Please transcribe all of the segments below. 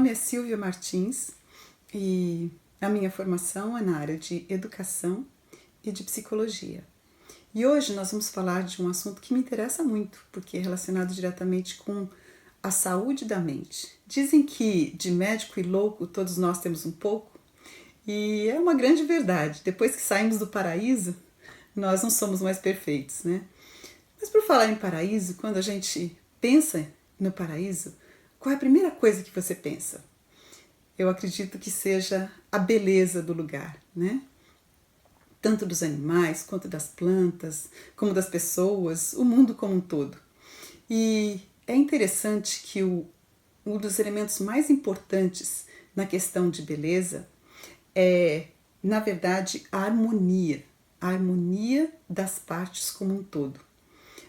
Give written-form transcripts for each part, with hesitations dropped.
nome é Silvia Martins e a minha formação é na área de educação e de psicologia. E hoje nós vamos falar de um assunto que me interessa muito, porque é relacionado diretamente com a saúde da mente. Dizem que de médico e louco todos nós temos um pouco, e é uma grande verdade. Depois que saímos do paraíso, nós não somos mais perfeitos, né? Mas por falar em paraíso, quando a gente pensa no paraíso, qual é a primeira coisa que você pensa? Eu acredito que seja a beleza do lugar, né? Tanto dos animais, quanto das plantas, como das pessoas, o mundo como um todo. E é interessante que um dos elementos mais importantes na questão de beleza é, na verdade, a harmonia das partes como um todo.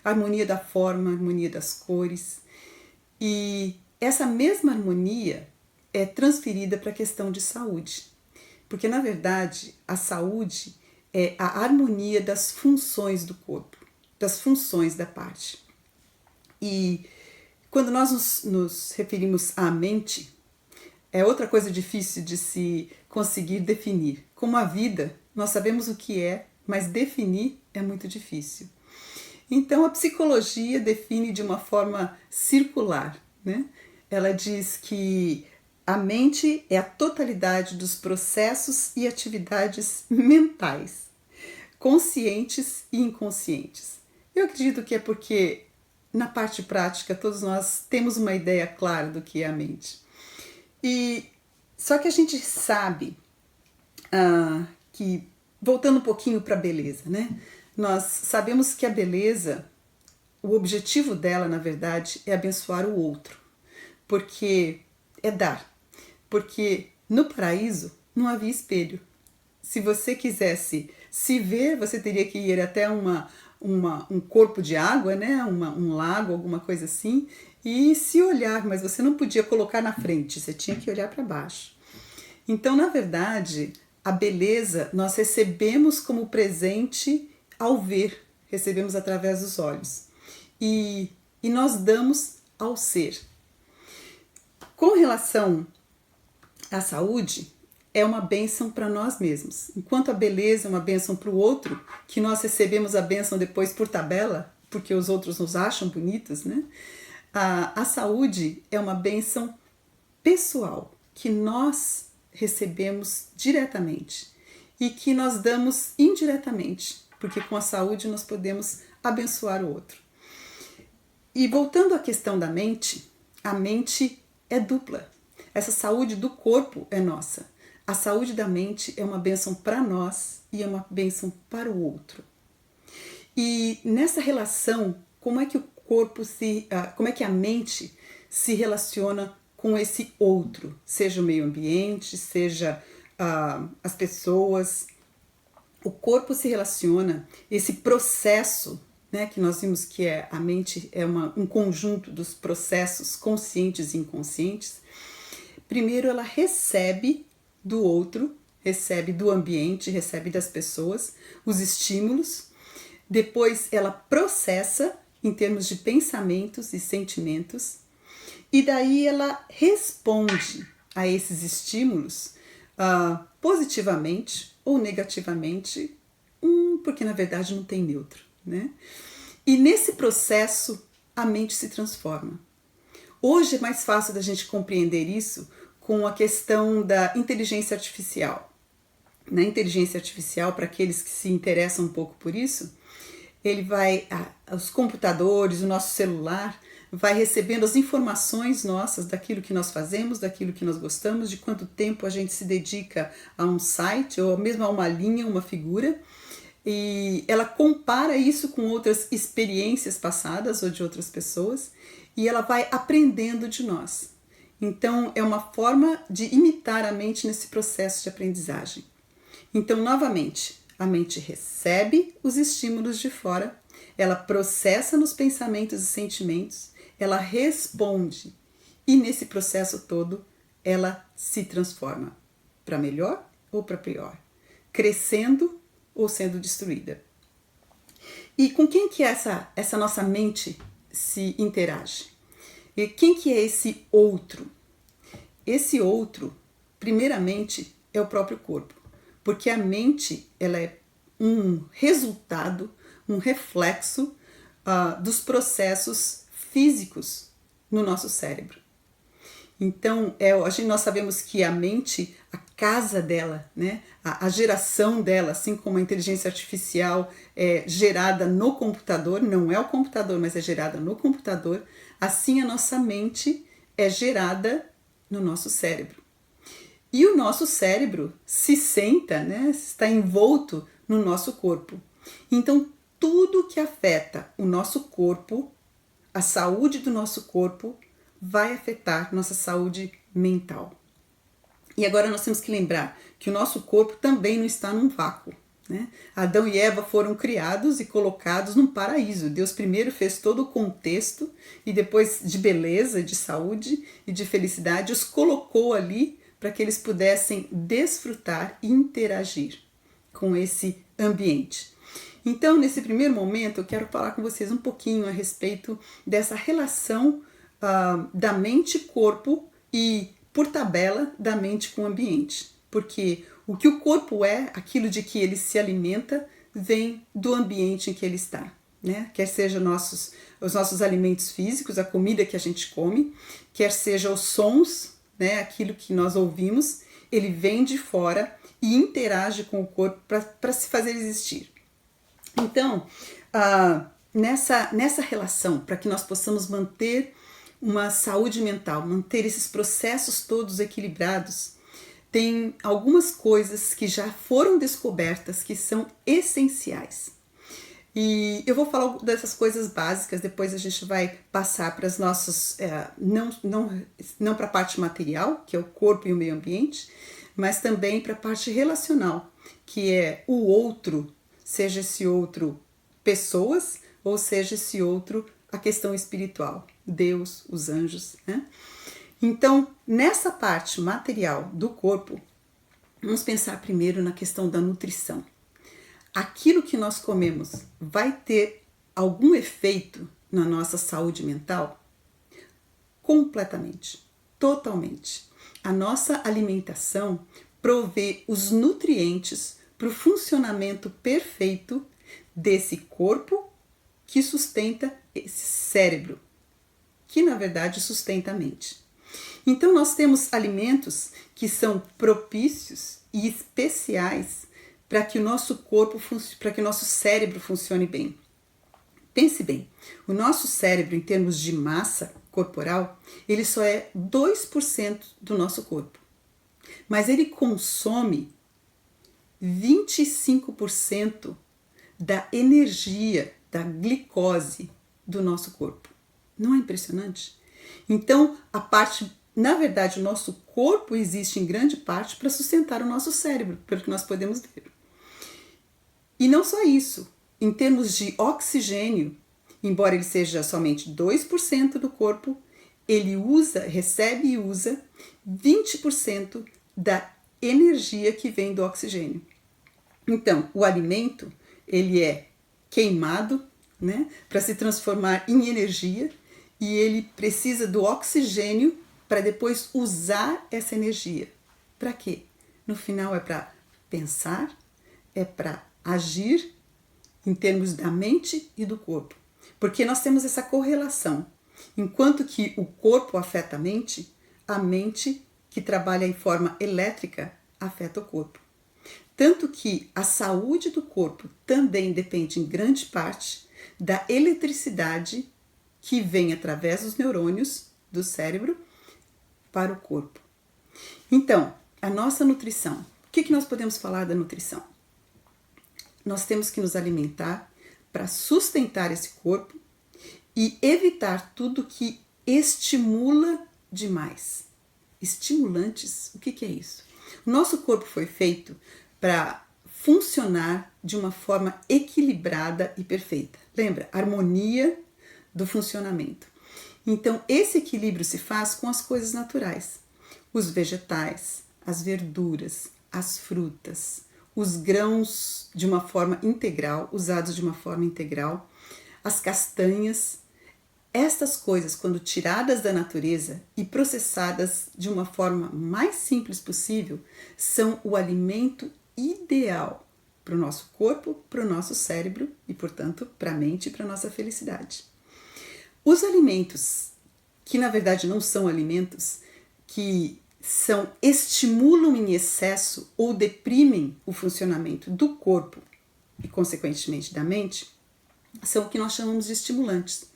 A harmonia da forma, a harmonia das cores. E essa mesma harmonia é transferida para a questão de saúde. Porque, na verdade, a saúde é a harmonia das funções do corpo, das funções da parte. E quando nós nos referimos à mente, é outra coisa difícil de se conseguir definir. Como a vida, nós sabemos o que é, mas definir é muito difícil. Então, a psicologia define de uma forma circular, né? Ela diz que a mente é a totalidade dos processos e atividades mentais, conscientes e inconscientes. Eu acredito que é porque, na parte prática, todos nós temos uma ideia clara do que é a mente. E só que a gente sabe que, voltando um pouquinho para a beleza, né? Nós sabemos que a beleza, o objetivo dela, na verdade, é abençoar o outro, porque é dar. Porque no paraíso não havia espelho. Se você quisesse se ver, você teria que ir até um corpo de água, né? Um lago, alguma coisa assim, e se olhar, mas você não podia colocar na frente, você tinha que olhar para baixo. Então, na verdade, a beleza nós recebemos como presente ao ver, recebemos através dos olhos. E nós damos ao ser. Com relação à saúde, é uma bênção para nós mesmos. Enquanto a beleza é uma bênção para o outro, que nós recebemos a bênção depois por tabela, porque os outros nos acham bonitos, né? A saúde é uma bênção pessoal, que nós recebemos diretamente e que nós damos indiretamente, porque com a saúde nós podemos abençoar o outro. E voltando à questão da mente, a mente é dupla. Essa saúde do corpo é nossa. A saúde da mente é uma bênção para nós e é uma bênção para o outro. E nessa relação, como é que como é que a mente se relaciona com esse outro, seja o meio ambiente, seja as pessoas. O corpo se relaciona, esse processo, né, que nós vimos que a mente é um conjunto dos processos conscientes e inconscientes. Primeiro ela recebe do outro, recebe do ambiente, recebe das pessoas os estímulos. Depois ela processa em termos de pensamentos e sentimentos. E daí ela responde a esses estímulos positivamente ou negativamente, porque na verdade não tem neutro, né? E nesse processo a mente se transforma. Hoje é mais fácil da gente compreender isso com a questão da inteligência artificial. Na inteligência artificial, para aqueles que se interessam um pouco por isso, ele vai, os computadores, o nosso celular, vai recebendo as informações nossas daquilo que nós fazemos, daquilo que nós gostamos, de quanto tempo a gente se dedica a um site ou mesmo a uma linha, uma figura, e ela compara isso com outras experiências passadas ou de outras pessoas e ela vai aprendendo de nós. Então é uma forma de imitar a mente nesse processo de aprendizagem. Então, novamente, a mente recebe os estímulos de fora, ela processa nos pensamentos e sentimentos, ela responde e nesse processo todo ela se transforma para melhor ou para pior, crescendo ou sendo destruída. E com quem que essa nossa mente se interage? E quem que é esse outro? esse outro, primeiramente, é o próprio corpo, porque a mente ela é um resultado, um reflexo dos processos físicos no nosso cérebro. Então, nós sabemos que a mente, a casa dela, né, a geração dela, assim como a inteligência artificial é gerada no computador, não é o computador, mas é gerada no computador, assim a nossa mente é gerada no nosso cérebro. E o nosso cérebro se senta, né, está envolto no nosso corpo. Então, tudo que afeta o nosso corpo, a saúde do nosso corpo, vai afetar nossa saúde mental. E agora nós temos que lembrar que o nosso corpo também não está num vácuo, né? Adão e Eva foram criados e colocados num paraíso. Deus primeiro fez todo o contexto e depois de beleza, de saúde e de felicidade, os colocou ali para que eles pudessem desfrutar e interagir com esse ambiente. Então, nesse primeiro momento, eu quero falar com vocês um pouquinho a respeito dessa relação da mente-corpo e, por tabela, da mente com o ambiente. Porque o que o corpo é, aquilo de que ele se alimenta, vem do ambiente em que ele está, né? Quer seja os nossos alimentos físicos, a comida que a gente come, quer seja os sons, né? Aquilo que nós ouvimos, ele vem de fora e interage com o corpo para se fazer existir. Então, nessa relação, para que nós possamos manter uma saúde mental, manter esses processos todos equilibrados, tem algumas coisas que já foram descobertas que são essenciais. E eu vou falar dessas coisas básicas, depois a gente vai passar para os nossos, não para a parte material, que é o corpo e o meio ambiente, mas também para a parte relacional, que é o outro, seja esse outro pessoas, ou seja esse outro a questão espiritual, Deus, os anjos, né? Então, nessa parte material do corpo, vamos pensar primeiro na questão da nutrição. Aquilo que nós comemos vai ter algum efeito na nossa saúde mental? Completamente, totalmente. A nossa alimentação provê os nutrientes para o funcionamento perfeito desse corpo que sustenta esse cérebro, que na verdade sustenta a mente. Então nós temos alimentos que são propícios e especiais para que o nosso corpo, para que o nosso cérebro funcione bem. Pense bem, o nosso cérebro, em termos de massa corporal, ele só é 2% do nosso corpo, mas ele consome 25% da energia, da glicose do nosso corpo. Não é impressionante? Então, na verdade, o nosso corpo existe em grande parte para sustentar o nosso cérebro, pelo que nós podemos ver. E não só isso, em termos de oxigênio, embora ele seja somente 2% do corpo, ele recebe e usa 20% da energia que vem do oxigênio. Então, o alimento, ele é queimado, né, para se transformar em energia, e ele precisa do oxigênio para depois usar essa energia. Para quê? No final é para pensar, é para agir em termos da mente e do corpo. Porque nós temos essa correlação. Enquanto que o corpo afeta a mente que trabalha em forma elétrica afeta o corpo. Tanto que a saúde do corpo também depende em grande parte da eletricidade que vem através dos neurônios do cérebro para o corpo. Então, a nossa nutrição. O que nós podemos falar da nutrição? Nós temos que nos alimentar para sustentar esse corpo e evitar tudo que estimula demais. Estimulantes, o que é isso? O nosso corpo foi feito para funcionar de uma forma equilibrada e perfeita. Lembra? Harmonia do funcionamento. Então, esse equilíbrio se faz com as coisas naturais. Os vegetais, as verduras, as frutas, os grãos de uma forma integral, usados de uma forma integral, as castanhas, Estas coisas, quando tiradas da natureza e processadas de uma forma mais simples possível, são o alimento ideal para o nosso corpo, para o nosso cérebro e, portanto, para a mente e para a nossa felicidade. Os alimentos, que na verdade não são alimentos, que estimulam em excesso ou deprimem o funcionamento do corpo e, consequentemente, da mente, são o que nós chamamos de estimulantes.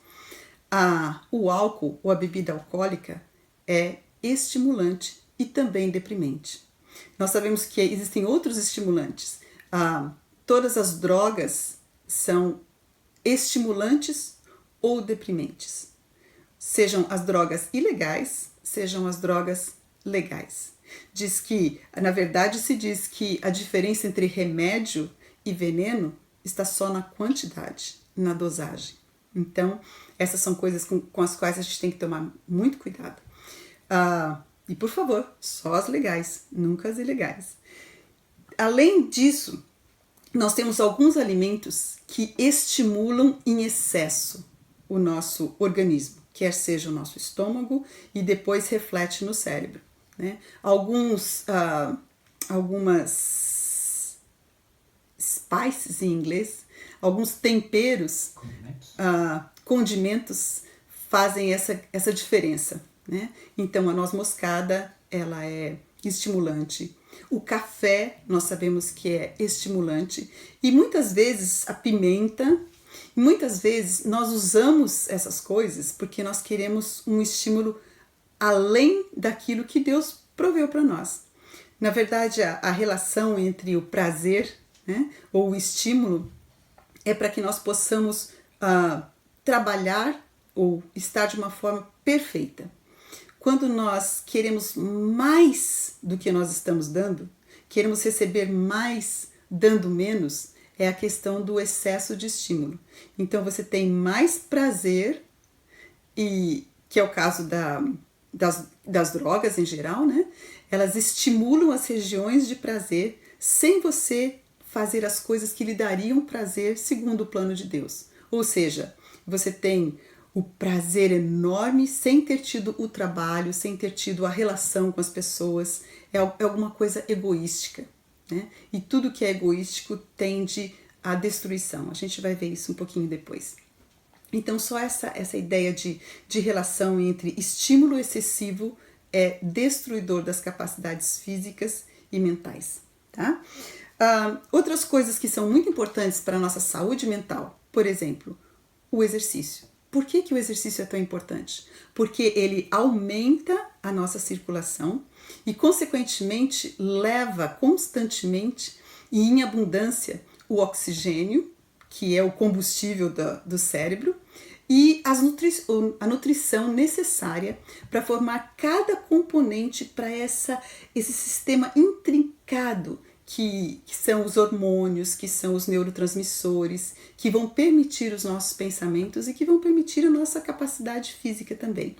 O álcool ou a bebida alcoólica é estimulante e também deprimente. Nós sabemos que existem outros estimulantes. Todas as drogas são estimulantes ou deprimentes. Sejam as drogas ilegais, sejam as drogas legais. Na verdade, se diz que a diferença entre remédio e veneno está só na quantidade, na dosagem. Então, essas são coisas com as quais a gente tem que tomar muito cuidado. E, por favor, só as legais, nunca as ilegais. Além disso, nós temos alguns alimentos que estimulam em excesso o nosso organismo, quer seja o nosso estômago e depois reflete no cérebro, né? Algumas spices em inglês, alguns temperos, condimentos fazem essa diferença, né? Então a noz moscada, ela é estimulante. O café, nós sabemos que é estimulante. E muitas vezes a pimenta, muitas vezes nós usamos essas coisas porque nós queremos um estímulo além daquilo que Deus proveu para nós. Na verdade, a relação entre o prazer, né, ou o estímulo é para que nós possamos trabalhar ou estar de uma forma perfeita. Quando nós queremos mais do que nós estamos dando, queremos receber mais dando menos, é a questão do excesso de estímulo. Então você tem mais prazer, e que é o caso das drogas em geral, né? Elas estimulam as regiões de prazer sem você fazer as coisas que lhe dariam prazer segundo o plano de Deus. Ou seja, você tem o prazer enorme sem ter tido o trabalho, sem ter tido a relação com as pessoas. É alguma coisa egoística, né? E tudo que é egoístico tende à destruição. A gente vai ver isso um pouquinho depois. Então, só essa ideia de relação entre estímulo excessivo é destruidor das capacidades físicas e mentais, tá? Outras coisas que são muito importantes para a nossa saúde mental, por exemplo, o exercício. Por que o exercício é tão importante? Porque ele aumenta a nossa circulação e, consequentemente, leva constantemente e em abundância o oxigênio, que é o combustível do cérebro, e a nutrição necessária para formar cada componente para esse sistema intrincado que são os hormônios, que são os neurotransmissores, que vão permitir os nossos pensamentos e que vão permitir a nossa capacidade física também.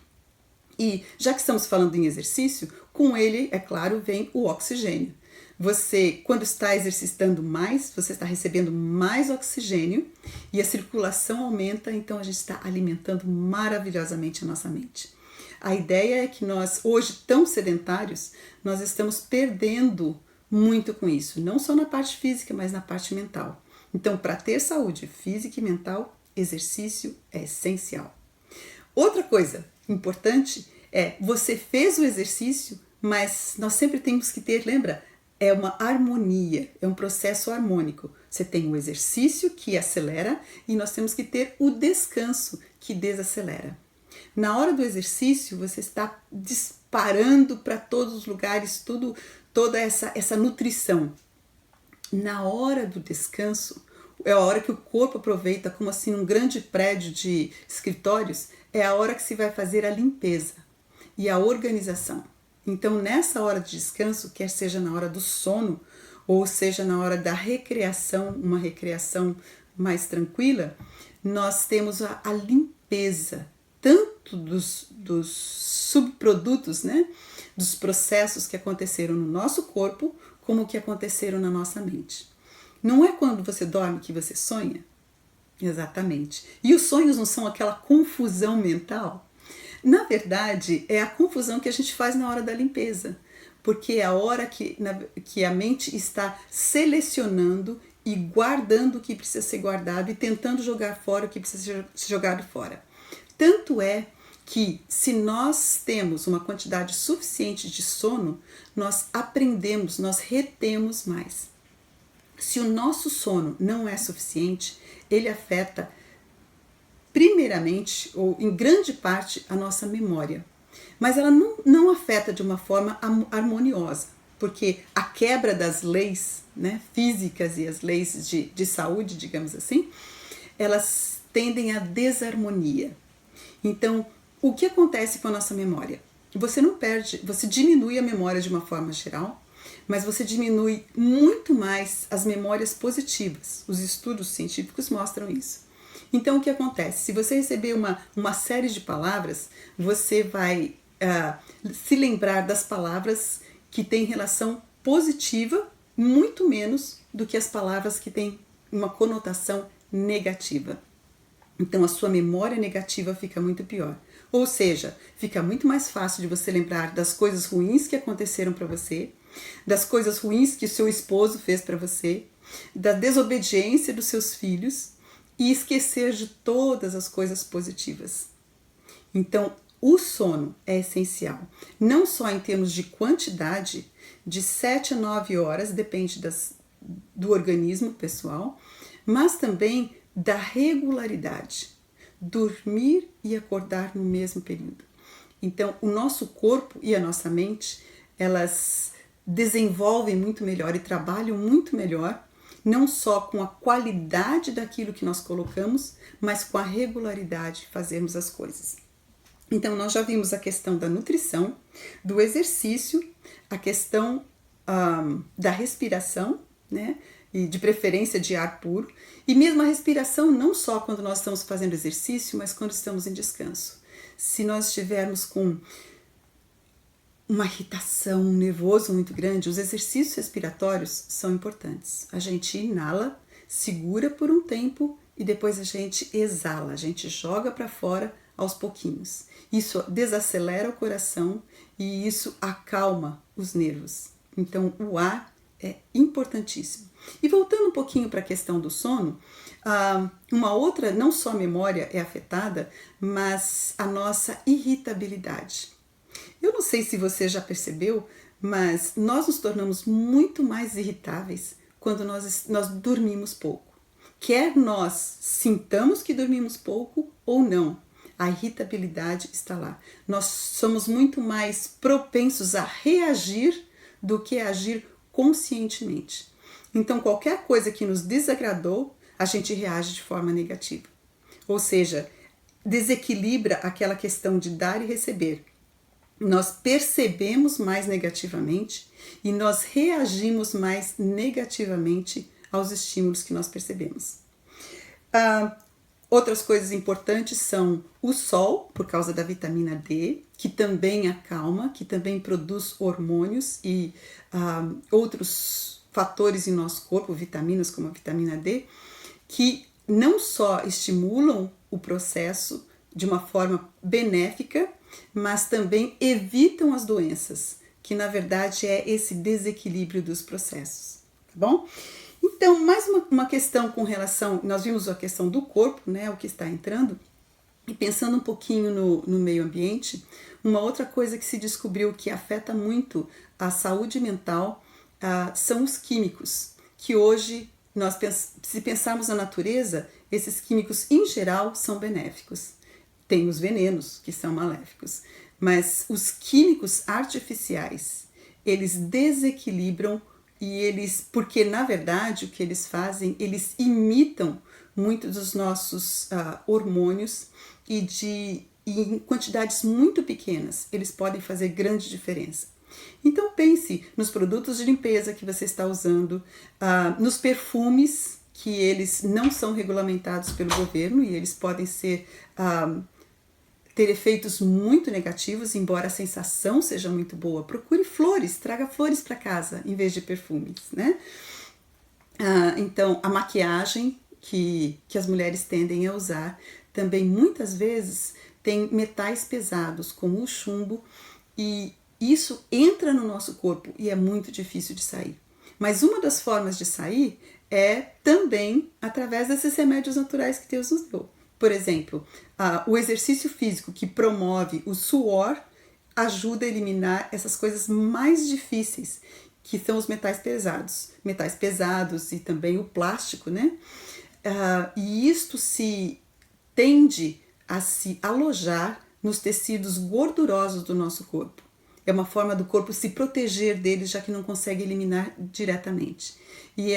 E já que estamos falando em exercício, com ele, é claro, vem o oxigênio. Você, quando está exercitando mais, você está recebendo mais oxigênio e a circulação aumenta, então a gente está alimentando maravilhosamente a nossa mente. A ideia é que nós, hoje tão sedentários, nós estamos perdendo muito com isso, não só na parte física, mas na parte mental. Então, para ter saúde física e mental, exercício é essencial. Outra coisa importante é, você fez o exercício, mas nós sempre temos que ter, lembra? É uma harmonia, é um processo harmônico. Você tem o exercício que acelera e nós temos que ter o descanso que desacelera. Na hora do exercício, você está disparando para todos os lugares, toda essa nutrição. Na hora do descanso, é a hora que o corpo aproveita, como assim um grande prédio de escritórios, é a hora que se vai fazer a limpeza e a organização. Então, nessa hora de descanso, quer seja na hora do sono, ou seja na hora da recreação, uma recreação mais tranquila, nós temos a limpeza, tanto dos subprodutos, né, dos processos que aconteceram no nosso corpo, como que aconteceram na nossa mente. Não é quando você dorme que você sonha? Exatamente. E os sonhos não são aquela confusão mental? Na verdade, é a confusão que a gente faz na hora da limpeza, porque é a hora que a mente está selecionando e guardando o que precisa ser guardado e tentando jogar fora o que precisa ser jogado fora. Tanto é que, se nós temos uma quantidade suficiente de sono, nós aprendemos, nós retemos mais. Se o nosso sono não é suficiente, ele afeta primeiramente, ou em grande parte, a nossa memória. Mas ela não afeta de uma forma harmoniosa, porque a quebra das leis, né, físicas e as leis de saúde, digamos assim, elas tendem à desarmonia. Então, o que acontece com a nossa memória? Você não perde, você diminui a memória de uma forma geral, mas você diminui muito mais as memórias positivas. Os estudos científicos mostram isso. Então, o que acontece? Se você receber uma série de palavras, você vai se lembrar das palavras que têm relação positiva muito menos do que as palavras que têm uma conotação negativa. Então, a sua memória negativa fica muito pior. Ou seja, fica muito mais fácil de você lembrar das coisas ruins que aconteceram para você, das coisas ruins que o seu esposo fez para você, da desobediência dos seus filhos e esquecer de todas as coisas positivas. Então, o sono é essencial, não só em termos de quantidade, de 7 a 9 horas, depende do organismo pessoal, mas também da regularidade, dormir e acordar no mesmo período. Então, o nosso corpo e a nossa mente, elas desenvolvem muito melhor e trabalham muito melhor, não só com a qualidade daquilo que nós colocamos, mas com a regularidade de fazermos as coisas. Então, nós já vimos a questão da nutrição, do exercício, a questão da respiração, né? E de preferência de ar puro, e mesmo a respiração não só quando nós estamos fazendo exercício, mas quando estamos em descanso. Se nós estivermos com uma irritação, um nervoso muito grande, os exercícios respiratórios são importantes. A gente inala, segura por um tempo e depois a gente exala, a gente joga para fora aos pouquinhos. Isso desacelera o coração e isso acalma os nervos. Então, o ar é importantíssimo. E voltando um pouquinho para a questão do sono, uma outra, não só a memória é afetada, mas a nossa irritabilidade. Eu não sei se você já percebeu, mas nós nos tornamos muito mais irritáveis quando nós dormimos pouco. Quer nós sintamos que dormimos pouco ou não, a irritabilidade está lá. Nós somos muito mais propensos a reagir do que a agir conscientemente. Então, qualquer coisa que nos desagradou, a gente reage de forma negativa. Ou seja, desequilibra aquela questão de dar e receber. Nós percebemos mais negativamente e nós reagimos mais negativamente aos estímulos que nós percebemos. Outras coisas importantes são o sol, por causa da vitamina D, que também acalma, que também produz hormônios e outros fatores em nosso corpo, vitaminas como a vitamina D, que não só estimulam o processo de uma forma benéfica, mas também evitam as doenças, que na verdade é esse desequilíbrio dos processos, tá bom? Então, mais uma questão com relação, nós vimos a questão do corpo, né, o que está entrando, e pensando um pouquinho no meio ambiente, uma outra coisa que se descobriu que afeta muito a saúde mental são os químicos, que hoje, se pensarmos na natureza, esses químicos em geral são benéficos. Tem os venenos, que são maléficos, mas os químicos artificiais, eles desequilibram porque na verdade o que eles fazem, eles imitam muitos dos nossos hormônios e em quantidades muito pequenas, eles podem fazer grande diferença. Então pense nos produtos de limpeza que você está usando, nos perfumes que eles não são regulamentados pelo governo e eles podem ter efeitos muito negativos, embora a sensação seja muito boa. Procure flores, traga flores para casa em vez de perfumes, né? Então, a maquiagem, que as mulheres tendem a usar. Também muitas vezes tem metais pesados, como o chumbo, e isso entra no nosso corpo e é muito difícil de sair. Mas uma das formas de sair é também através desses remédios naturais que Deus nos deu. Por exemplo, o exercício físico que promove o suor ajuda a eliminar essas coisas mais difíceis, que são os metais pesados e também o plástico, né? E isto se tende a se alojar nos tecidos gordurosos do nosso corpo. É uma forma do corpo se proteger deles, já que não consegue eliminar diretamente. E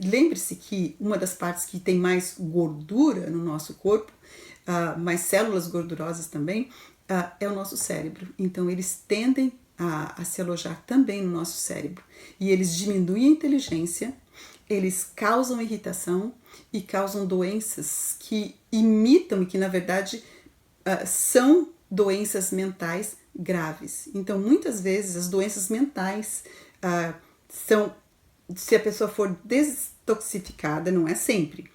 lembre-se que uma das partes que tem mais gordura no nosso corpo, mais células gordurosas também, é o nosso cérebro. Então eles tendem a se alojar também no nosso cérebro. E eles diminuem a inteligência, eles causam irritação e causam doenças que imitam e que na verdade são doenças mentais graves. Então muitas vezes as doenças mentais são, se a pessoa for desintoxificada, não é sempre,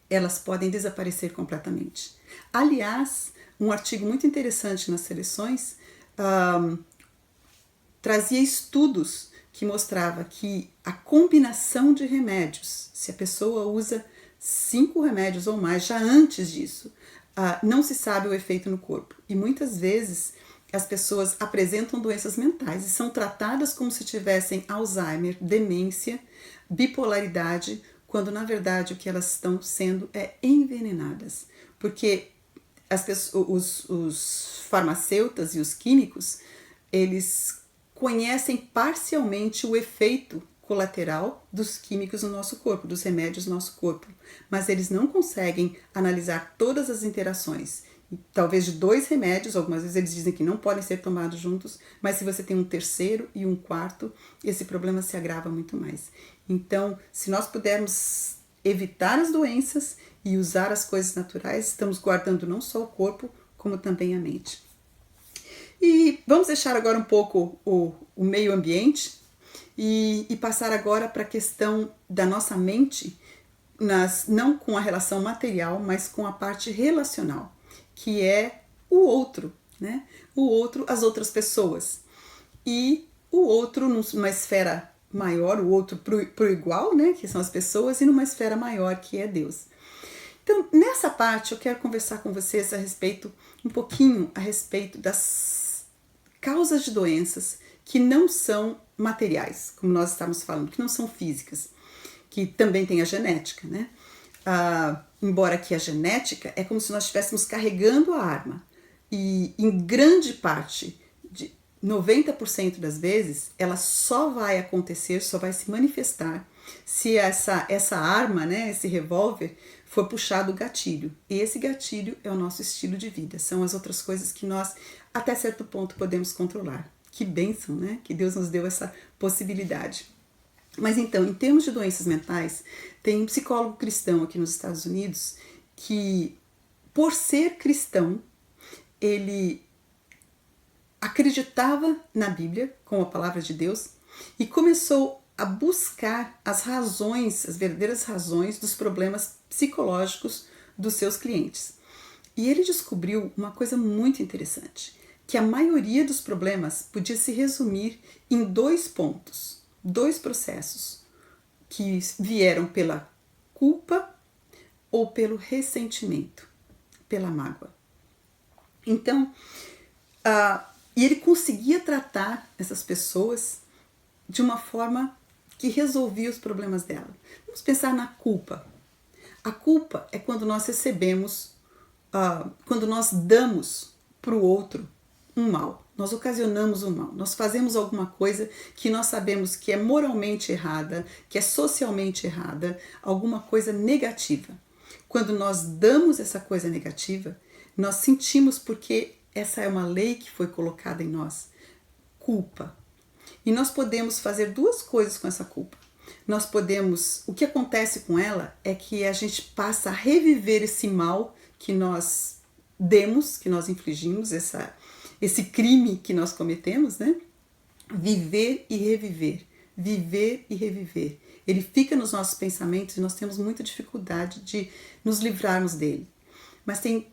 elas podem desaparecer completamente. Aliás, um artigo muito interessante nas Seleções trazia estudos que mostrava que a combinação de remédios, se a pessoa usa 5 remédios ou mais já antes disso, não se sabe o efeito no corpo. E muitas vezes as pessoas apresentam doenças mentais e são tratadas como se tivessem Alzheimer, demência, bipolaridade, quando na verdade o que elas estão sendo é envenenadas. Porque os farmacêutas e os químicos, eles conhecem parcialmente o efeito colateral dos químicos no nosso corpo, dos remédios no nosso corpo, mas eles não conseguem analisar todas as interações. Talvez de 2 remédios, algumas vezes eles dizem que não podem ser tomados juntos, mas se você tem um terceiro e um quarto, esse problema se agrava muito mais. Então, se nós pudermos evitar as doenças e usar as coisas naturais, estamos guardando não só o corpo, como também a mente. E vamos deixar agora um pouco o meio ambiente e passar agora para a questão da nossa mente, não com a relação material, mas com a parte relacional, que é o outro, né? O outro, as outras pessoas. E o outro numa esfera maior, o outro pro igual, né? Que são as pessoas, e numa esfera maior, que é Deus. Então, nessa parte, eu quero conversar com vocês um pouquinho a respeito das causas de doenças que não são materiais, como nós estamos falando, que não são físicas, que também tem a genética, né? Embora que a genética é como se nós estivéssemos carregando a arma, e em grande parte, de 90% das vezes, ela só vai acontecer, só vai se manifestar se essa arma, né, esse revólver, for puxado o gatilho. E esse gatilho é o nosso estilo de vida, são as outras coisas que nós, até certo ponto, podemos controlar. Que bênção, né? Que Deus nos deu essa possibilidade. Mas então, em termos de doenças mentais, tem um psicólogo cristão aqui nos Estados Unidos que, por ser cristão, ele acreditava na Bíblia, com a palavra de Deus, e começou a buscar as razões, as verdadeiras razões dos problemas psicológicos dos seus clientes. E ele descobriu uma coisa muito interessante, que a maioria dos problemas podia se resumir em 2 pontos, 2 processos, que vieram pela culpa ou pelo ressentimento, pela mágoa. Então, e ele conseguia tratar essas pessoas de uma forma que resolvia os problemas dela. Vamos pensar na culpa. A culpa é quando nós recebemos, quando nós damos para o outro um mal, nós ocasionamos um mal, nós fazemos alguma coisa que nós sabemos que é moralmente errada, que é socialmente errada, alguma coisa negativa. Quando nós damos essa coisa negativa, nós sentimos, porque essa é uma lei que foi colocada em nós, culpa. E nós podemos fazer 2 coisas com essa culpa. O que acontece com ela é que a gente passa a reviver esse mal que nós demos, que nós infligimos, esse crime que nós cometemos, né? Viver e reviver. viver e reviver. Ele fica nos nossos pensamentos e nós temos muita dificuldade de nos livrarmos dele. Mas tem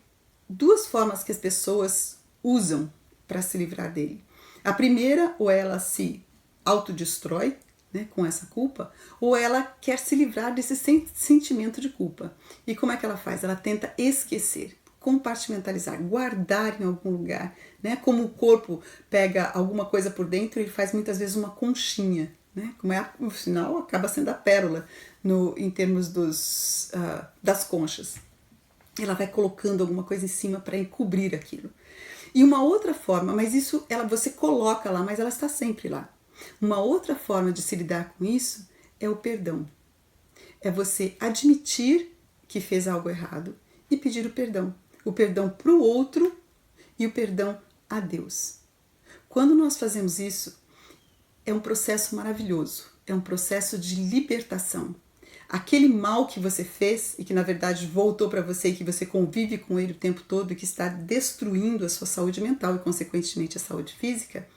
duas formas que as pessoas usam para se livrar dele. A primeira, ou ela se autodestrói, né, com essa culpa, ou ela quer se livrar desse sentimento de culpa. E como é que ela faz? Ela tenta esquecer, compartimentalizar, guardar em algum lugar, né? Como o corpo pega alguma coisa por dentro e faz muitas vezes uma conchinha, né? Como é, no final acaba sendo a pérola em termos das conchas. Ela vai colocando alguma coisa em cima para encobrir aquilo. E uma outra forma, mas isso você coloca lá, mas ela está sempre lá. Uma outra forma de se lidar com isso é o perdão. É você admitir que fez algo errado e pedir o perdão. O perdão para o outro e o perdão a Deus. Quando nós fazemos isso, é um processo maravilhoso. É um processo de libertação. Aquele mal que você fez e que na verdade voltou para você e que você convive com ele o tempo todo e que está destruindo a sua saúde mental e consequentemente a saúde física,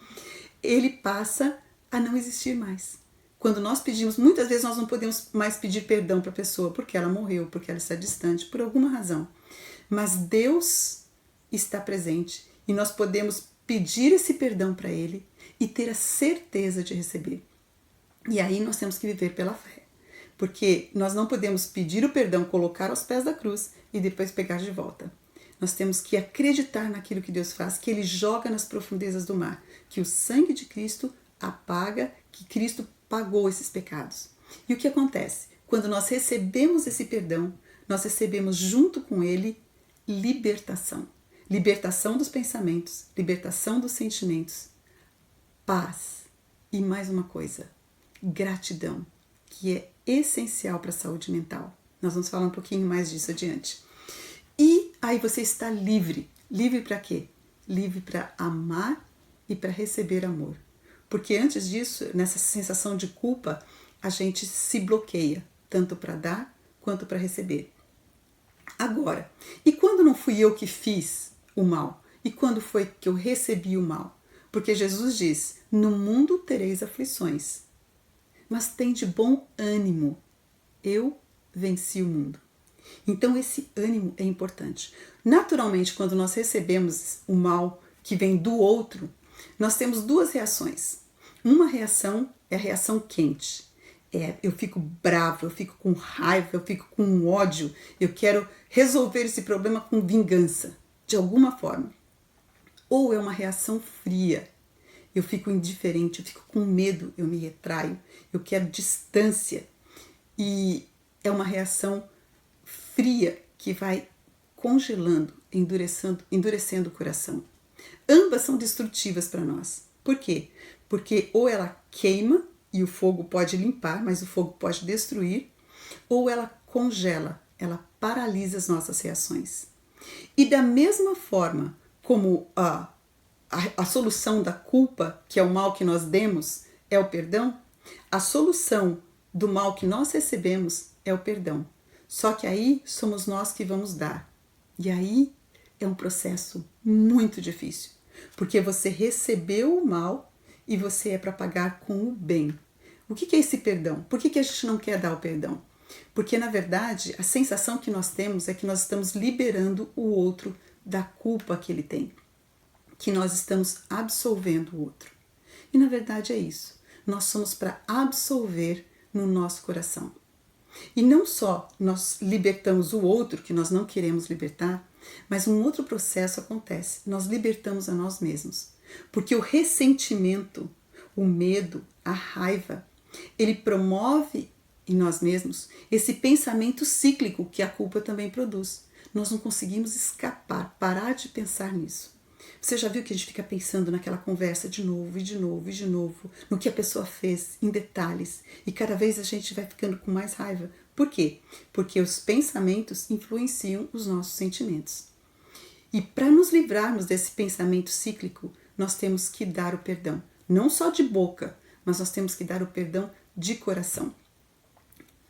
ele passa a não existir mais. Quando nós pedimos, muitas vezes nós não podemos mais pedir perdão para a pessoa porque ela morreu, porque ela está distante, por alguma razão. Mas Deus está presente e nós podemos pedir esse perdão para Ele e ter a certeza de receber. E aí nós temos que viver pela fé. Porque nós não podemos pedir o perdão, colocar aos pés da cruz e depois pegar de volta. Nós temos que acreditar naquilo que Deus faz, que Ele joga nas profundezas do mar, que o sangue de Cristo apaga, que Cristo pagou esses pecados. E o que acontece? Quando nós recebemos esse perdão, nós recebemos junto com Ele libertação. Libertação dos pensamentos, libertação dos sentimentos, paz e mais uma coisa, gratidão, que é essencial para a saúde mental. Nós vamos falar um pouquinho mais disso adiante. E aí você está livre. Livre para quê? Livre para amar e para receber amor. Porque antes disso, nessa sensação de culpa, a gente se bloqueia, tanto para dar quanto para receber. Agora, e quando não fui eu que fiz o mal? E quando foi que eu recebi o mal? Porque Jesus diz, no mundo tereis aflições, mas tem de bom ânimo, eu venci o mundo. Então esse ânimo é importante. Naturalmente, quando nós recebemos o mal que vem do outro, nós temos duas reações. Uma reação é a reação quente. Eu fico bravo, eu fico com raiva, eu fico com ódio, eu quero resolver esse problema com vingança, de alguma forma. Ou é uma reação fria. Eu fico indiferente, eu fico com medo, eu me retraio, eu quero distância. E é uma reação fria que vai congelando, endurecendo o coração. Ambas são destrutivas para nós. Por quê? Porque ou ela queima e o fogo pode limpar, mas o fogo pode destruir, ou ela congela, ela paralisa as nossas reações. E da mesma forma como a solução da culpa, que é o mal que nós demos, é o perdão, a solução do mal que nós recebemos é o perdão. Só que aí somos nós que vamos dar. E aí é um processo muito difícil, porque você recebeu o mal e você é para pagar com o bem. O que é esse perdão? Por que a gente não quer dar o perdão? Porque, na verdade, a sensação que nós temos é que nós estamos liberando o outro da culpa que ele tem, que nós estamos absolvendo o outro. E, na verdade, é isso. Nós somos para absolver no nosso coração. E não só nós libertamos o outro, que nós não queremos libertar, mas um outro processo acontece. Nós libertamos a nós mesmos. Porque o ressentimento, o medo, a raiva, ele promove em nós mesmos esse pensamento cíclico que a culpa também produz. Nós não conseguimos escapar, parar de pensar nisso. Você já viu que a gente fica pensando naquela conversa de novo, e de novo, e de novo, no que a pessoa fez, em detalhes, e cada vez a gente vai ficando com mais raiva. Por quê? Porque os pensamentos influenciam os nossos sentimentos. E para nos livrarmos desse pensamento cíclico, nós temos que dar o perdão. Não só de boca, mas nós temos que dar o perdão de coração.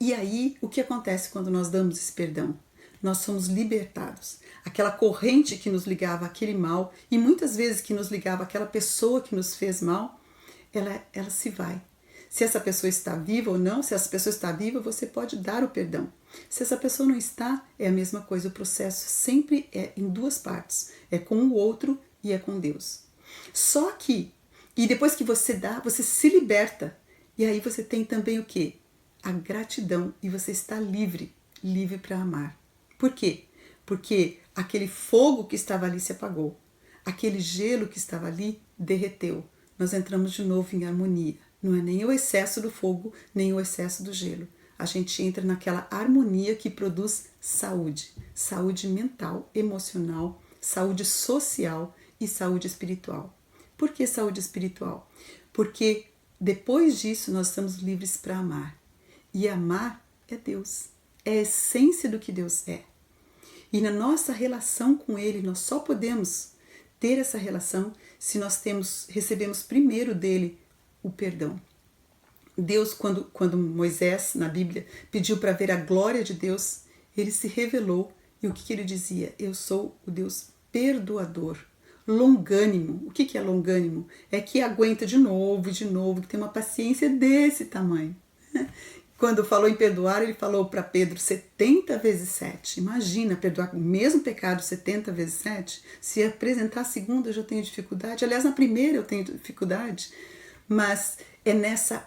E aí, o que acontece quando nós damos esse perdão? Nós somos libertados. Aquela corrente que nos ligava àquele mal, e muitas vezes que nos ligava àquela pessoa que nos fez mal, ela se vai. se essa pessoa está viva ou não. Se essa pessoa está viva, você pode dar o perdão. Se essa pessoa não está, é a mesma coisa. O processo sempre é em duas partes. É com o outro e é com Deus. Só que, e depois que você dá, você se liberta. E aí você tem também o quê? A gratidão. E você está livre, livre para amar. Por quê? Porque aquele fogo que estava ali se apagou. Aquele gelo que estava ali derreteu. Nós entramos de novo em harmonia. Não é nem o excesso do fogo, nem o excesso do gelo. A gente entra naquela harmonia que produz saúde. Saúde mental, emocional, saúde social e saúde espiritual. Por que saúde espiritual? Porque depois disso nós estamos livres para amar. E amar é Deus. É a essência do que Deus é. E na nossa relação com Ele, nós só podemos ter essa relação se nós recebemos primeiro dele o perdão. Deus, quando Moisés, na Bíblia, pediu para ver a glória de Deus, ele se revelou. E o que ele dizia? Eu sou o Deus perdoador, longânimo. O que é longânimo? É que aguenta de novo, que tem uma paciência desse tamanho. Quando falou em perdoar, ele falou para Pedro 70 vezes 7. Imagina perdoar o mesmo pecado 70 vezes 7. Se apresentar a segunda eu já tenho dificuldade. Aliás, na primeira eu tenho dificuldade. Mas é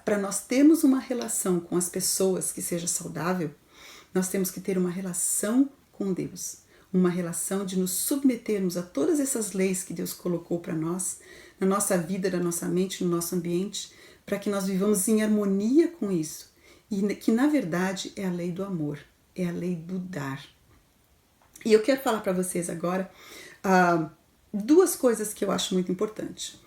para nós termos uma relação com as pessoas que seja saudável, nós temos que ter uma relação com Deus. Uma relação de nos submetermos a todas essas leis que Deus colocou para nós, na nossa vida, na nossa mente, no nosso ambiente, para que nós vivamos em harmonia com isso. E que na verdade é a lei do amor, é a lei do dar. E eu quero falar para vocês agora duas coisas que eu acho muito importante.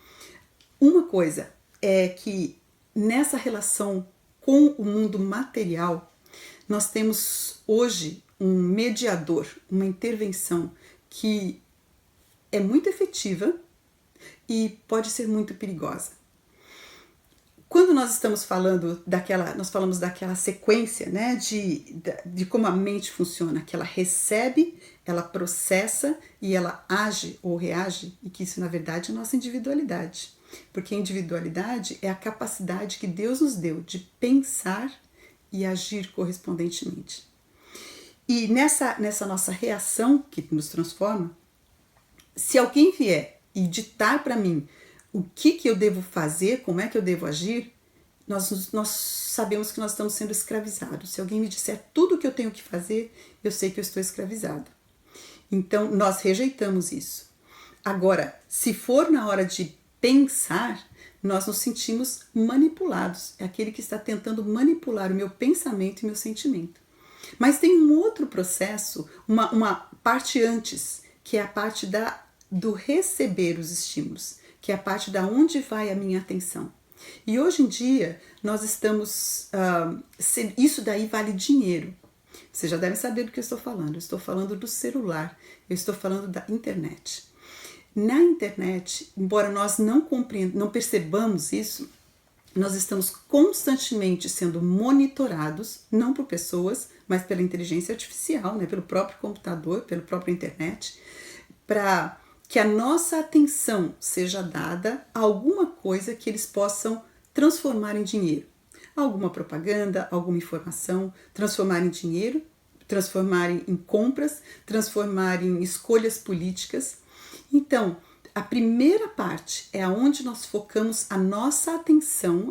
Uma coisa é que nessa relação com o mundo material, nós temos hoje um mediador, uma intervenção que é muito efetiva e pode ser muito perigosa. Quando nós estamos falando nós falamos daquela sequência, né, de como a mente funciona, que ela recebe, ela processa e ela age ou reage, e que isso na verdade é a nossa individualidade. Porque a individualidade é a capacidade que Deus nos deu de pensar e agir correspondentemente. E nessa nossa reação que nos transforma, se alguém vier e ditar para mim o que eu devo fazer, como é que eu devo agir, nós sabemos que nós estamos sendo escravizados. Se alguém me disser tudo o que eu tenho que fazer, eu sei que eu estou escravizado. Então, nós rejeitamos isso. Agora, se for na hora de pensar, nós nos sentimos manipulados. É aquele que está tentando manipular o meu pensamento e meu sentimento. Mas tem um outro processo, uma parte antes, que é a parte do receber os estímulos, que é a parte da onde vai a minha atenção. E hoje em dia, nós estamos... isso daí vale dinheiro. Vocês já devem saber do que eu estou falando. Eu estou falando do celular, eu estou falando da internet. Na internet, embora nós não percebamos isso, nós estamos constantemente sendo monitorados, não por pessoas, mas pela inteligência artificial, né, pelo próprio computador, pela própria internet, para que a nossa atenção seja dada a alguma coisa que eles possam transformar em dinheiro. Alguma propaganda, alguma informação, transformar em dinheiro, transformar em compras, transformar em escolhas políticas. Então, a primeira parte é onde nós focamos a nossa atenção,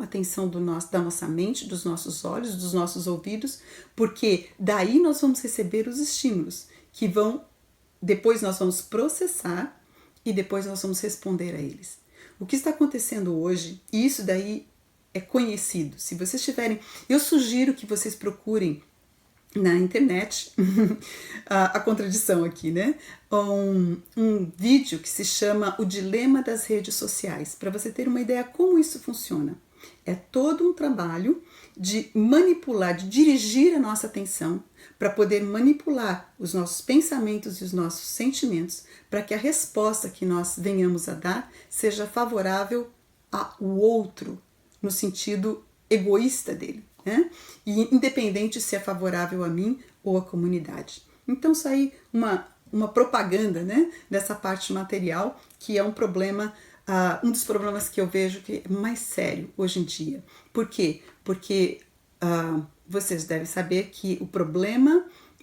da nossa mente, dos nossos olhos, dos nossos ouvidos, porque daí nós vamos receber os estímulos, que depois nós vamos processar e depois nós vamos responder a eles. O que está acontecendo hoje, e isso daí é conhecido, se vocês tiverem, eu sugiro que vocês procurem na internet, a contradição aqui, né? Um vídeo que se chama O Dilema das Redes Sociais, para você ter uma ideia como isso funciona. É todo um trabalho de manipular, de dirigir a nossa atenção para poder manipular os nossos pensamentos e os nossos sentimentos para que a resposta que nós venhamos a dar seja favorável ao outro, no sentido egoísta dele, né? E independente se é favorável a mim ou à comunidade. Então isso aí uma propaganda, né, dessa parte material, que é um problema um dos problemas que eu vejo que é mais sério hoje em dia. Por quê? Porque vocês devem saber que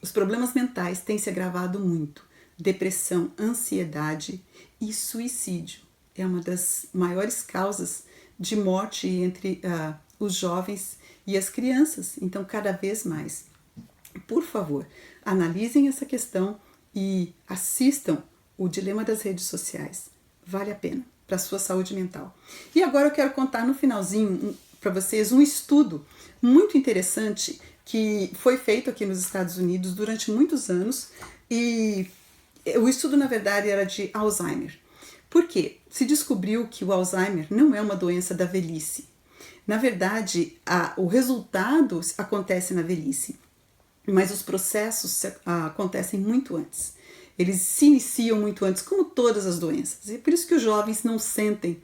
os problemas mentais têm se agravado muito. Depressão, ansiedade e suicídio é uma das maiores causas de morte entre os jovens e as crianças. Então, cada vez mais. Por favor, analisem essa questão e assistam o Dilema das Redes Sociais. Vale a pena para a sua saúde mental. E agora eu quero contar no finalzinho para vocês um estudo muito interessante que foi feito aqui nos Estados Unidos durante muitos anos, e o estudo, na verdade, era de Alzheimer. Por quê? Se descobriu que o Alzheimer não é uma doença da velhice. Na verdade, o resultado acontece na velhice, mas os processos acontecem muito antes. Eles se iniciam muito antes, como todas as doenças. E é por isso que os jovens não sentem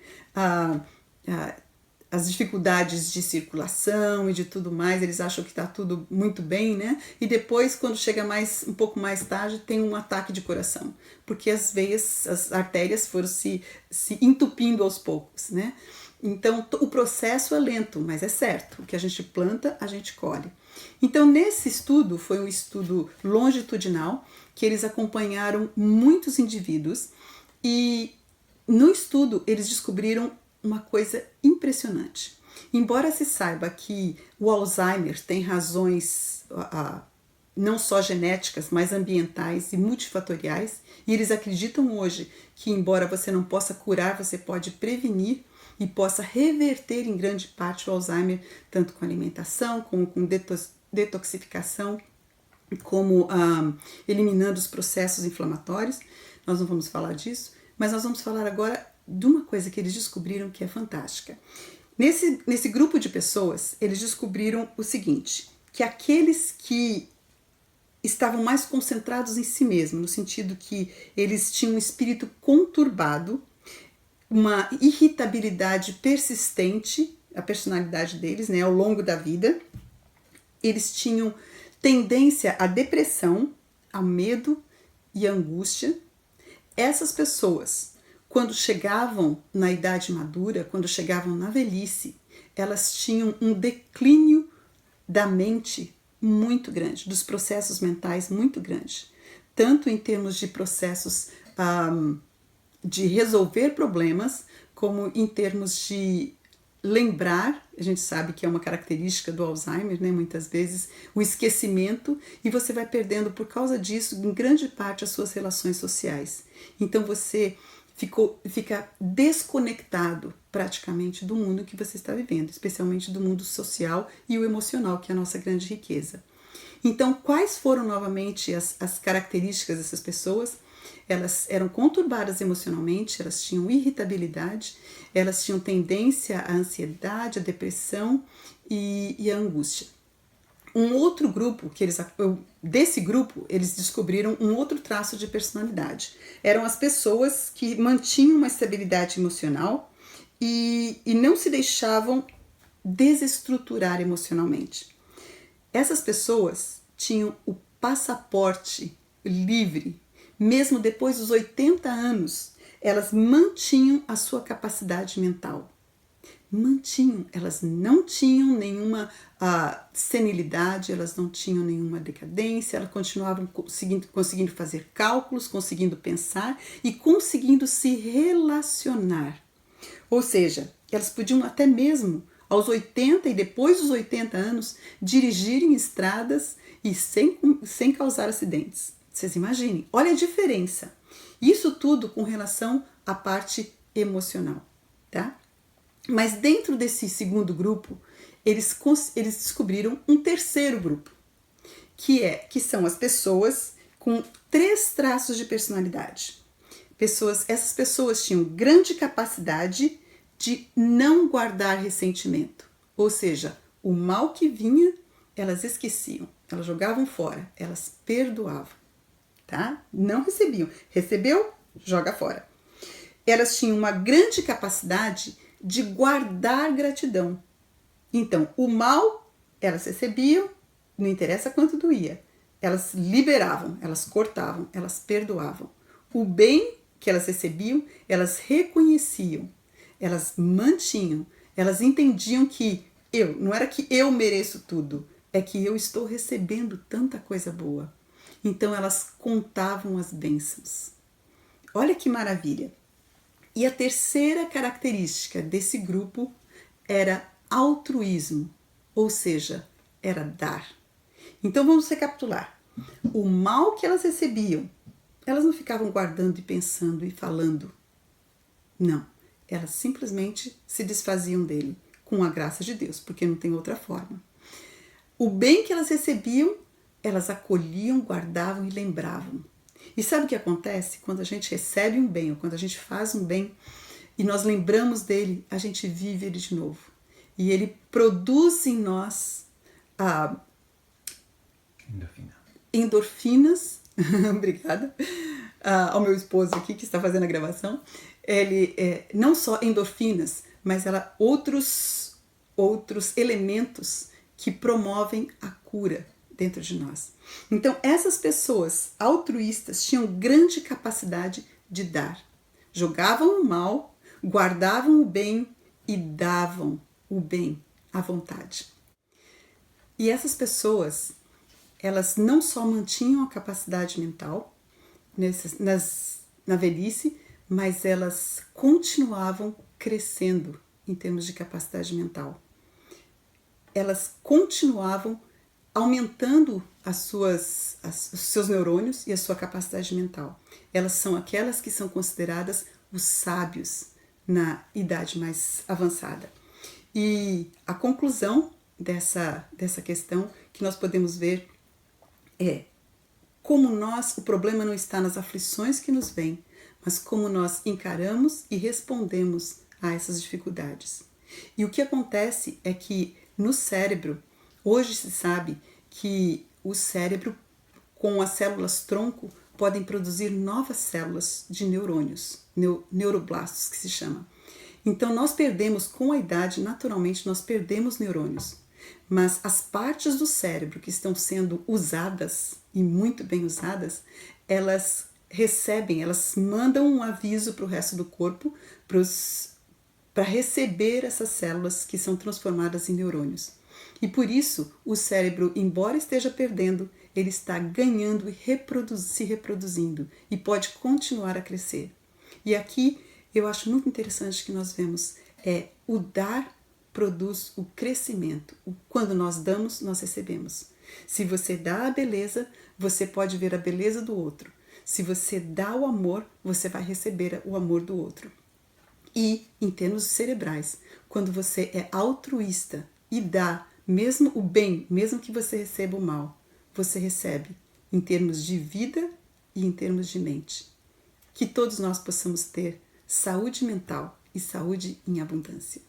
as dificuldades de circulação e de tudo mais. Eles acham que está tudo muito bem, né? E depois, quando chega um pouco mais tarde, tem um ataque de coração. Porque as veias, as artérias foram se entupindo aos poucos, né? Então, o processo é lento, mas é certo. O que a gente planta, a gente colhe. Então, nesse estudo, foi um estudo longitudinal, que eles acompanharam muitos indivíduos, e no estudo eles descobriram uma coisa impressionante. Embora se saiba que o Alzheimer tem razões não só genéticas, mas ambientais e multifatoriais, e eles acreditam hoje que, embora você não possa curar, você pode prevenir e possa reverter em grande parte o Alzheimer, tanto com alimentação, como com detoxificação, como eliminando os processos inflamatórios. Nós não vamos falar disso, mas nós vamos falar agora de uma coisa que eles descobriram que é fantástica. Nesse grupo de pessoas, eles descobriram o seguinte, que aqueles que estavam mais concentrados em si mesmos, no sentido que eles tinham um espírito conturbado, uma irritabilidade persistente, a personalidade deles, né, ao longo da vida, eles tinham tendência à depressão, a medo e à angústia. Essas pessoas, quando chegavam na idade madura, quando chegavam na velhice, elas tinham um declínio da mente muito grande, dos processos mentais muito grande, tanto em termos de processos de resolver problemas, como em termos de lembrar. A gente sabe que é uma característica do Alzheimer, né? Muitas vezes o esquecimento, e você vai perdendo por causa disso, em grande parte, as suas relações sociais. Então você fica desconectado praticamente do mundo que você está vivendo, especialmente do mundo social e o emocional, que é a nossa grande riqueza. Então, quais foram novamente as características dessas pessoas? Elas eram conturbadas emocionalmente, elas tinham irritabilidade, elas tinham tendência à ansiedade, à depressão e à angústia. Um outro grupo, desse grupo, eles descobriram um outro traço de personalidade. Eram as pessoas que mantinham uma estabilidade emocional e não se deixavam desestruturar emocionalmente. Essas pessoas tinham o passaporte livre. Mesmo depois dos 80 anos, elas mantinham a sua capacidade mental. Mantinham, elas não tinham nenhuma senilidade, elas não tinham nenhuma decadência, elas continuavam conseguindo fazer cálculos, conseguindo pensar e conseguindo se relacionar. Ou seja, elas podiam até mesmo, aos 80 e depois dos 80 anos, dirigirem estradas e sem causar acidentes. Vocês imaginem, olha a diferença. Isso tudo com relação à parte emocional, tá? Mas dentro desse segundo grupo, eles descobriram um terceiro grupo, que são as pessoas com 3 traços de personalidade. Essas pessoas tinham grande capacidade de não guardar ressentimento, ou seja, o mal que vinha, elas esqueciam, elas jogavam fora, elas perdoavam. Tá? Não recebiam. Recebeu, joga fora. Elas tinham uma grande capacidade de guardar gratidão. Então, o mal, elas recebiam, não interessa quanto doía. Elas liberavam, elas cortavam, elas perdoavam. O bem que elas recebiam, elas reconheciam, elas mantinham, elas entendiam que não era que eu mereço tudo, é que eu estou recebendo tanta coisa boa. Então elas contavam as bênçãos. Olha que maravilha! E a terceira característica desse grupo era altruísmo, ou seja, era dar. Então vamos recapitular. O mal que elas recebiam, elas não ficavam guardando e pensando e falando. Não, elas simplesmente se desfaziam dele com a graça de Deus, porque não tem outra forma. O bem que elas recebiam, elas acolhiam, guardavam e lembravam. E sabe o que acontece? Quando a gente recebe um bem, ou quando a gente faz um bem, e nós lembramos dele, a gente vive ele de novo. E ele produz em nós endorfinas. Obrigada. Ao meu esposo aqui, que está fazendo a gravação. Ele não só endorfinas, mas outros elementos que promovem a cura dentro de nós. Então, essas pessoas altruístas tinham grande capacidade de dar. Jogavam o mal, guardavam o bem e davam o bem à vontade. E essas pessoas, elas não só mantinham a capacidade mental na velhice, mas elas continuavam crescendo em termos de capacidade mental. Elas continuavam aumentando os seus neurônios e a sua capacidade mental. Elas são aquelas que são consideradas os sábios na idade mais avançada. E a conclusão dessa questão que nós podemos ver é como o problema não está nas aflições que nos vêm, mas como nós encaramos e respondemos a essas dificuldades. E o que acontece é que no cérebro, hoje se sabe que o cérebro, com as células tronco, podem produzir novas células de neurônios, neuroblastos que se chama. Então nós perdemos, com a idade, naturalmente nós perdemos neurônios. Mas as partes do cérebro que estão sendo usadas, e muito bem usadas, elas mandam um aviso para o resto do corpo, para receber essas células que são transformadas em neurônios. E por isso, o cérebro, embora esteja perdendo, ele está ganhando e se reproduzindo e pode continuar a crescer. E aqui eu acho muito interessante que nós vemos o dar produz o crescimento. Quando nós damos, nós recebemos. Se você dá a beleza, você pode ver a beleza do outro. Se você dá o amor, você vai receber o amor do outro. E, em termos cerebrais, quando você é altruísta e dá mesmo o bem, mesmo que você receba o mal, você recebe em termos de vida e em termos de mente. Que todos nós possamos ter saúde mental e saúde em abundância.